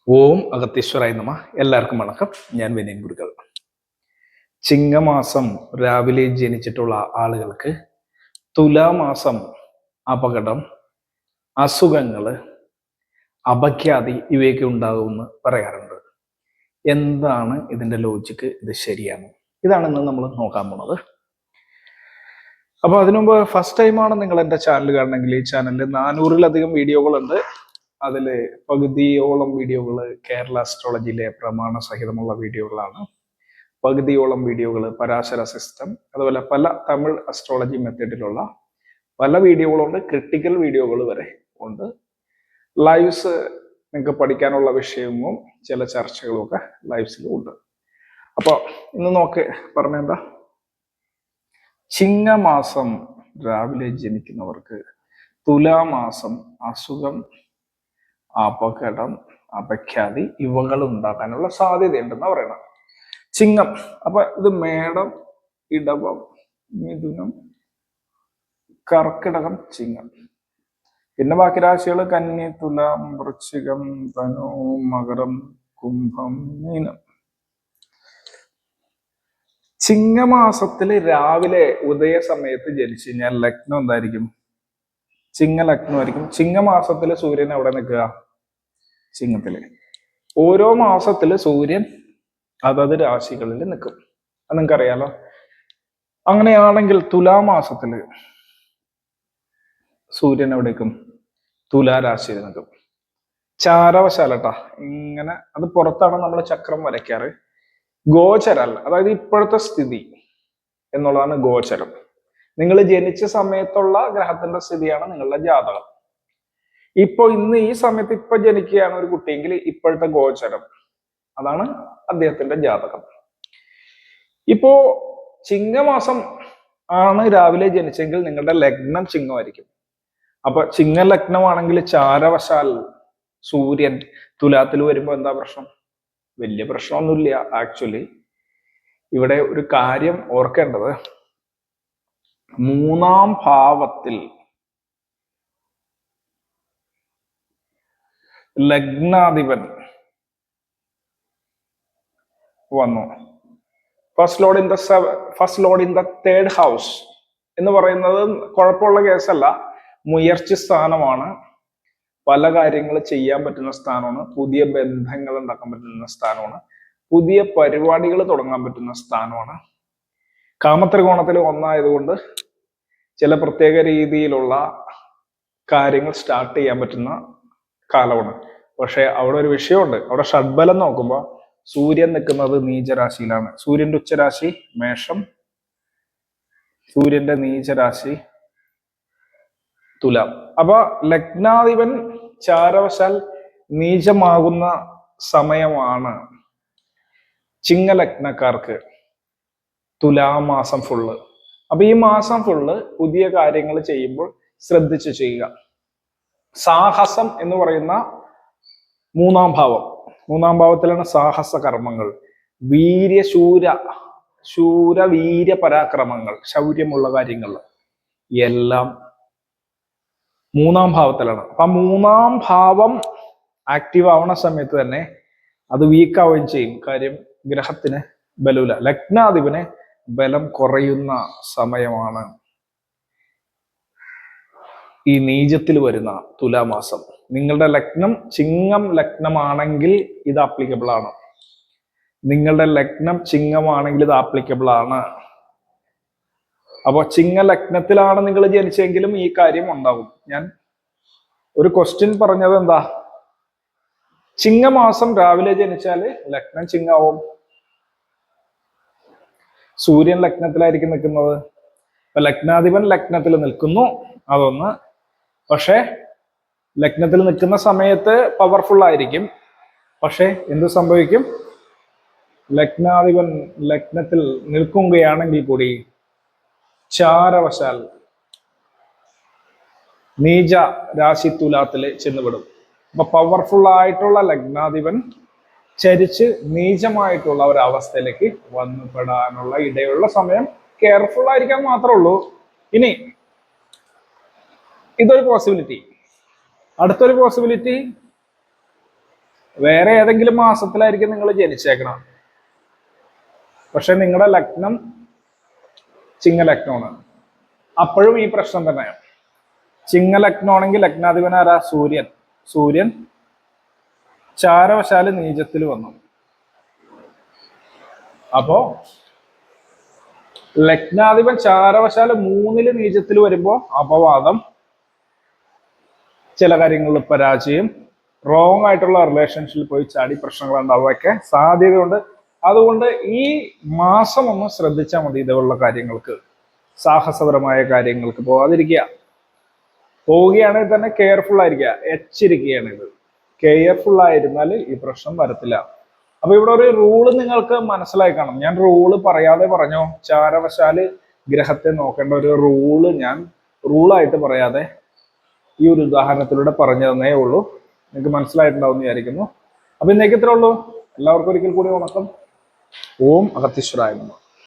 ഓം അഗത്തീശ്വരായ നമ. എല്ലാവർക്കും വണക്കം. ഞാൻ വിനയൻ ഗുരുക്കൾ. ചിങ്ങമാസം രാവിലെ ജനിച്ചിട്ടുള്ള ആളുകൾക്ക് തുലാമാസം അപകടം, അസുഖങ്ങള്, അപഖ്യാതി ഇവയൊക്കെ ഉണ്ടാകുമെന്ന് പറയാറുണ്ട്. എന്താണ് ഇതിന്റെ ലോജിക്ക്? ഇത് ശരിയാണ്? ഇതാണ് ഇന്ന് നമ്മൾ നോക്കാൻ പോണത്. അപ്പൊ അതിനുമുമ്പ് ഫസ്റ്റ് ടൈമാണ് നിങ്ങൾ എൻ്റെ ചാനൽ കാണണമെങ്കിൽ ഈ ചാനലിൽ 400-ലധികം വീഡിയോകളുണ്ട്. അതിൽ പകുതിയോളം വീഡിയോകൾ കേരള അസ്ട്രോളജിയിലെ പ്രമാണ സഹിതമുള്ള വീഡിയോകളാണ്. പകുതിയോളം വീഡിയോകൾ പരാശര സിസ്റ്റം, അതുപോലെ പല തമിഴ് അസ്ട്രോളജി മെത്തേഡിലുള്ള പല വീഡിയോകളുണ്ട്. ക്രിട്ടിക്കൽ വീഡിയോകൾ വരെ ഉണ്ട്. ലൈവ്സ് നിങ്ങൾക്ക് പഠിക്കാനുള്ള വിഷയവും ചില ചർച്ചകളും ഒക്കെ ലൈവ്സിലും ഉണ്ട്. അപ്പോൾ ഇന്ന് പറഞ്ഞെന്താ, ചിങ്ങമാസം രാവിലെ ജനിക്കുന്നവർക്ക് തുലാമാസം അസുഖം, അപകടം, അപഖ്യാതി ഇവകൾ ഉണ്ടാക്കാനുള്ള സാധ്യതയുണ്ടെന്ന് പറയണം. ചിങ്ങം, അപ്പൊ ഇത് മേടം, ഇടവം, മിഥുനം, കർക്കിടകം, ചിങ്ങം. പിന്നെ ബാക്കി രാശികൾ കന്നി, തുലാം, വൃശ്ചികം, ധനു, മകരം, കുംഭം, മീനം. ചിങ്ങമാസത്തില് രാവിലെ ഉദയ സമയത്ത് ജനിച്ചു കഴിഞ്ഞാൽ ലഗ്നം എന്തായിരിക്കും? ചിങ്ങ ലഗ്നമായിരിക്കും. ചിങ്ങമാസത്തില് സൂര്യൻ എവിടെ നിൽക്കുക? ചിങ്ങത്തില്. ഓരോ മാസത്തില് സൂര്യൻ അതത് രാശികളിൽ നിൽക്കും. അത് നിങ്ങൾക്കറിയാലോ. അങ്ങനെയാണെങ്കിൽ തുലാമാസത്തില് സൂര്യൻ എവിടേക്കും? തുലാരാശിയിൽ നിൽക്കും. ചാരവശാലട്ടാ, ഇങ്ങനെ അത് പുറത്താണ് നമ്മൾ ചക്രം വരയ്ക്കാറ്. ഗോചരല്ല, അതായത് ഇപ്പോഴത്തെ സ്ഥിതി എന്നുള്ളതാണ് ഗോചരം. നിങ്ങൾ ജനിച്ച സമയത്തുള്ള ഗ്രഹത്തിന്റെ സ്ഥിതിയാണ് നിങ്ങളുടെ ജാതകം. ഇന്ന് ഈ സമയത്ത് ജനിക്കുകയാണ് ഒരു കുട്ടിയെങ്കിൽ ഇപ്പോഴത്തെ ഗോചരം, അതാണ് അദ്ദേഹത്തിന്റെ ജാതകം. ഇപ്പോ ചിങ്ങമാസം ആണ് രാവിലെ ജനിച്ചെങ്കിൽ നിങ്ങളുടെ ലഗ്നം ചിങ്ങമായിരിക്കും. അപ്പൊ ചിങ്ങ ലഗ്നമാണെങ്കിൽ ചാരവശാൽ സൂര്യൻ തുലാത്തിൽ വരുമ്പോ എന്താ പ്രശ്നം? വലിയ പ്രശ്നമൊന്നുമില്ല. ആക്ച്വലി ഇവിടെ ഒരു കാര്യം ഓർക്കേണ്ടത്, 3-ാം ഭാവത്തിൽ ലഗ്നാധിപൻ വന്നു. First Lord in the third house എന്ന് പറയുന്നത് കുഴപ്പമുള്ള കേസല്ല. മുയർച്ച സ്ഥാനമാണ്. പല കാര്യങ്ങൾ ചെയ്യാൻ പറ്റുന്ന സ്ഥാനമാണ്. പുതിയ ബന്ധങ്ങൾ ഉണ്ടാക്കാൻ പറ്റുന്ന സ്ഥാനമാണ്. പുതിയ പരിപാടികൾ തുടങ്ങാൻ പറ്റുന്ന സ്ഥാനമാണ്. കാമത്രികോണത്തിൽ ഒന്നായതുകൊണ്ട് ചില പ്രത്യേക രീതിയിലുള്ള കാര്യങ്ങൾ സ്റ്റാർട്ട് ചെയ്യാൻ പറ്റുന്ന കാലമാണ്. പക്ഷെ അവിടെ ഒരു വിഷയമുണ്ട്. അവിടെ ഷഡ്ബലം നോക്കുമ്പോൾ സൂര്യൻ നിൽക്കുന്നത് നീചരാശിയിലാണ്. സൂര്യന്റെ ഉച്ചരാശി മേഷം, സൂര്യന്റെ നീചരാശി തുലാം. അപ്പൊ ലഗ്നാധിപൻ ചാരവശാൽ നീചമാകുന്ന സമയമാണ് ചിങ്ങലഗ്നക്കാർക്ക് തുലാമാസം ഫുള്ള്. അപ്പൊ ഈ മാസം ഫുള്ള് പുതിയ കാര്യങ്ങൾ ചെയ്യുമ്പോൾ ശ്രദ്ധിച്ചു ചെയ്യുക. സാഹസം എന്ന് പറയുന്ന 3-ാം ഭാവം, 3-ാം ഭാവത്തിലാണ് സാഹസ കർമ്മങ്ങൾ, വീര്യ പരാക്രമങ്ങൾ, ശൗര്യമുള്ള കാര്യങ്ങൾ എല്ലാം 3-ാം ഭാവത്തിലാണ്. അപ്പൊ 3-ാം ഭാവം ആക്റ്റീവ് ആവണ സമയത്ത് തന്നെ അത് വീക്ക് ആവുകയും ചെയ്യും. കാര്യം ഗ്രഹത്തിന് ബലമില്ല. ലഗ്നാധിപന് ബലം കുറയുന്ന സമയമാണ് ഈ നീചത്തിൽ വരുന്ന തുലാമാസം. നിങ്ങളുടെ ലഗ്നം ചിങ്ങം ലഗ്നമാണെങ്കിൽ ഇത് ആപ്ലിക്കബിൾ ആണ്. നിങ്ങളുടെ ലഗ്നം ചിങ്ങമാണെങ്കിൽ ഇത് ആപ്ലിക്കബിൾ ആണ്. അപ്പൊ ചിങ്ങ ലഗ്നത്തിലാണ് നിങ്ങൾ ജനിച്ചെങ്കിലും ഈ കാര്യം ഉണ്ടാവും. ഞാൻ ഒരു ക്വസ്റ്റ്യൻ പറഞ്ഞത് എന്താ, ചിങ്ങമാസം രാവിലെ ജനിച്ചാല് ലഗ്നം ചിങ്ങാവും. സൂര്യൻ ലഗ്നത്തിലായിരിക്കും നിൽക്കുന്നത്. ലഗ്നാധിപൻ ലഗ്നത്തിൽ നിൽക്കുന്നു, അതൊന്ന്. പക്ഷെ ലഗ്നത്തിൽ നിൽക്കുന്ന സമയത്ത് പവർഫുൾ ആയിരിക്കും. പക്ഷെ എന്ത് സംഭവിക്കും? ലഗ്നാധിപൻ ലഗ്നത്തിൽ നിൽക്കുകയാണെങ്കിൽ കൂടി ചാരവശാൽ നീച രാശി തുലാത്തില് ചെന്നുവിടും. അപ്പൊ പവർഫുൾ ആയിട്ടുള്ള ലഗ്നാധിപൻ ചരിച്ച് നീചമായിട്ടുള്ള ഒരു അവസ്ഥയിലേക്ക് വന്നുപെടാനുള്ള ഇടയുള്ള സമയം. കെയർഫുൾ ആയിരിക്കാൻ മാത്രമേ ഉള്ളൂ. ഇനി ഇതൊരു പോസിബിലിറ്റി. അടുത്തൊരു പോസിബിലിറ്റി, വേറെ ഏതെങ്കിലും മാസത്തിലായിരിക്കും നിങ്ങൾ ജനിച്ചേക്കണം. പക്ഷെ നിങ്ങളുടെ ലഗ്നം ചിങ്ങലഗ്നമാണ്. അപ്പോഴും ഈ പ്രശ്നം തന്നെയാണ്. ചിങ്ങലഗ്നമാണെങ്കിൽ ലഗ്നാധിപൻ ആരാ? സൂര്യൻ. സൂര്യൻ ചാരവശാല് നീചത്തിൽ വന്നു. അപ്പോ ലഗ്നാധിപൻ ചാരവശാല് 3 നീചത്തിൽ വരുമ്പോ അപവാദം, ചില കാര്യങ്ങളിൽ പരാജയം, റോങ് ആയിട്ടുള്ള റിലേഷൻഷിപ്പിൽ പോയി ചാടി പ്രശ്നങ്ങൾ ഉണ്ടാവുകയൊക്കെ സാധ്യതയുണ്ട്. അതുകൊണ്ട് ഈ മാസം ഒന്ന് ശ്രദ്ധിച്ചാൽ മതി. ഇതുപോലുള്ള കാര്യങ്ങൾക്ക്, സാഹസപരമായ കാര്യങ്ങൾക്ക് പോകാതിരിക്കുക. പോവുകയാണെങ്കിൽ തന്നെ കെയർഫുൾ ആയിരിക്കുക, എച്ചരിക്കുകയാണ്. ഇത് കെയർഫുൾ ആയിരുന്നാൽ ഈ പ്രശ്നം വരത്തില്ല. അപ്പൊ ഇവിടെ ഒരു റൂള് നിങ്ങൾക്ക് മനസ്സിലായി കാണും. ഞാൻ റൂള് പറയാതെ പറഞ്ഞോ, ചാരവശാല് ഗ്രഹത്തെ നോക്കേണ്ട ഒരു റൂള് ഞാൻ റൂളായിട്ട് പറയാതെ ഈ ഒരു ഉദാഹരണത്തിലൂടെ പറഞ്ഞു തന്നേ ഉള്ളൂ. നിങ്ങൾക്ക് മനസ്സിലായിട്ടുണ്ടാവും എന്ന് വിചാരിക്കുന്നു. അപ്പൊ ഇന്നേക്ക് ഇത്രേ ഉള്ളൂ. എല്ലാവർക്കും ഒരിക്കൽ കൂടി വണക്കം. ഓം അഗത്തീശ്വരായ നമഃ.